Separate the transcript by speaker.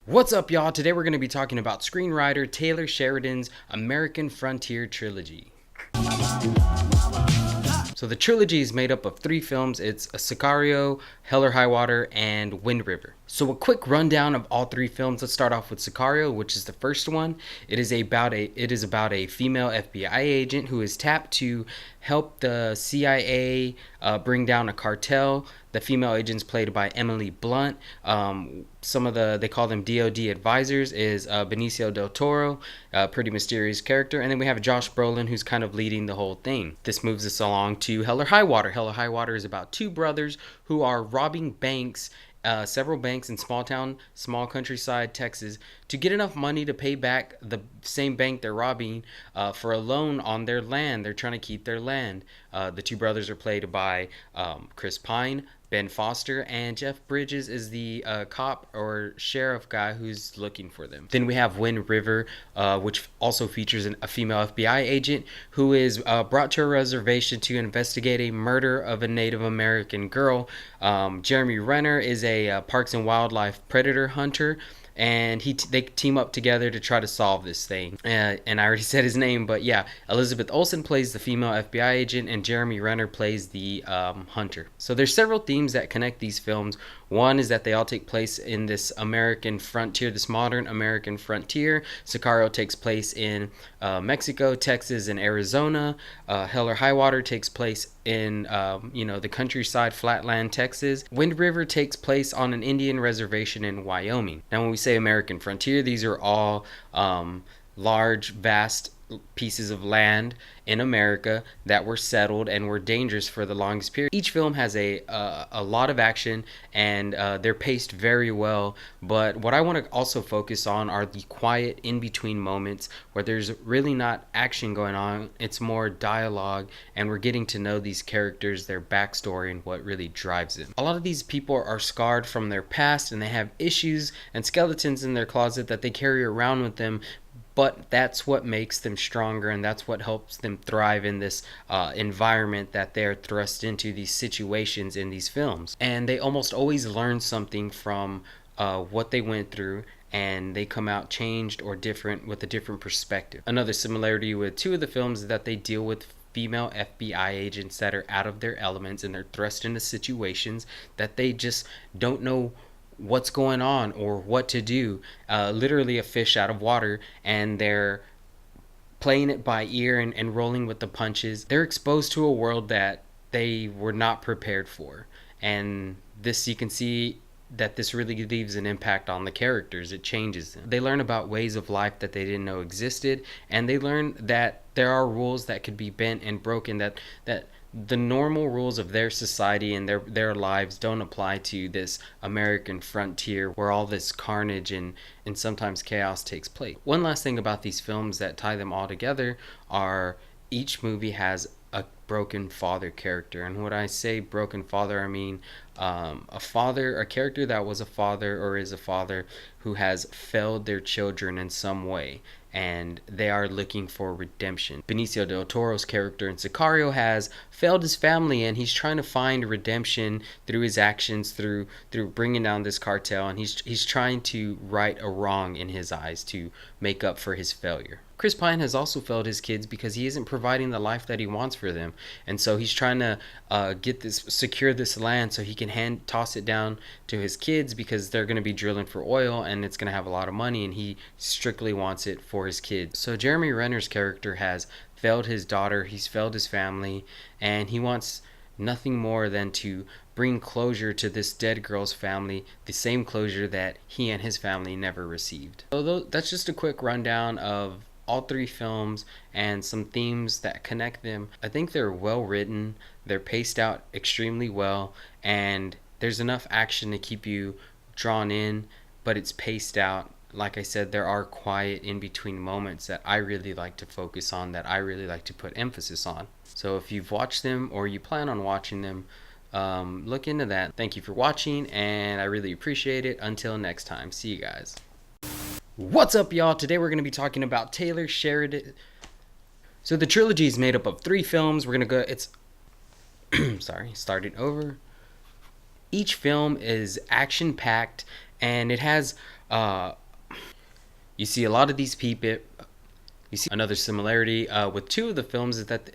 Speaker 1: What's up, y'all? Today we're going to be talking about screenwriter Taylor Sheridan's American Frontier Trilogy. So the trilogy is made up of 3 films. It's Sicario, Hell or High Water, and Winn River. So a quick rundown of all 3 films. Let's start off with Sicario, which is the first one. It is about a female FBI agent who is tapped to help the CIA bring down a cartel. The female agent's played by Emily Blunt. They call them DOD advisors, is Benicio del Toro, a pretty mysterious character. And then we have Josh Brolin, who's kind of leading the whole thing. This moves us along to Hell or High Water. Hell or High Water is about 2 brothers who are robbing banks, several banks in small countryside Texas, to get enough money to pay back the same bank they're robbing for a loan on their land. They're trying to keep their land. The 2 brothers are played by Chris Pine, Ben Foster, and Jeff Bridges is the cop or sheriff guy who's looking for them. Then we have Winn River, which also features a female FBI agent who is brought to a reservation to investigate a murder of a Native American girl. Jeremy Renner is a Parks and Wildlife predator hunter, and they team up together to try to solve this thing. And I already said his name, but yeah, Elizabeth Olsen plays the female FBI agent, and Jeremy Renner plays the hunter. So there's several themes that connect these films. One is that they all take place in this American frontier, this modern American frontier. Sicario takes place in Mexico, Texas, and Arizona. Hell or High Water takes place in the countryside, flatland Texas. Wind River takes place on an Indian reservation in Wyoming. Now, when we say American frontier, these are all large, vast pieces of land in America that were settled and were dangerous for the longest period. Each film has a lot of action, and they're paced very well, but what I want to also focus on are the quiet in-between moments where there's really not action going on. It's more dialogue, and we're getting to know these characters, their backstory, and what really drives them. A lot of these people are scarred from their past, and they have issues and skeletons in their closet that they carry around with them, but that's what makes them stronger, and that's what helps them thrive in this environment that they're thrust into, these situations in these films. And they almost always learn something from what they went through, and they come out changed or different with a different perspective. Another similarity with 2 of the films is that they deal with female FBI agents that are out of their elements, and they're thrust into situations that they just don't know what's going on or what to do. Literally a fish out of water, and they're playing it by ear and rolling with the punches. They're exposed to a world that they were not prepared for, and this, you can see that this really leaves an impact on the characters. It changes them. They learn about ways of life that they didn't know existed, and they learn that there are rules that could be bent and broken, that the normal rules of their society and their lives don't apply to this American frontier where all this carnage and sometimes chaos takes place. One last thing about these films that tie them all together are each movie has a broken father character. And when I say broken father, I mean a character that was a father or is a father who has failed their children in some way, and they are looking for redemption. Benicio del Toro's character in Sicario has failed his family, and he's trying to find redemption through his actions, through bringing down this cartel, and he's trying to right a wrong in his eyes to make up for his failure. Chris Pine has also failed his kids because he isn't providing the life that he wants for them, and so he's trying to secure this land so he can toss it down to his kids, because they're going to be drilling for oil and it's going to have a lot of money, and he strictly wants it for his kids. So Jeremy Renner's character has failed his daughter, he's failed his family, and he wants nothing more than to bring closure to this dead girl's family, the same closure that he and his family never received. So that's just a quick rundown of all 3 films and some themes that connect them. I think they're well written, they're paced out extremely well, and there's enough action to keep you drawn in, but it's paced out. Like I said, there are quiet in between moments that I really like to focus on, that I really like to put emphasis on. So if you've watched them or you plan on watching them, look into that. Thank you for watching, and I really appreciate it. Until next time, see you guys. What's up, y'all? Today we're going to be talking about Taylor Sheridan. So the trilogy is made up of 3 films. We're going to go, it's, starting over. Each film is action-packed, and it has Uh, you see a lot of these people. You see another similarity with two of the films is that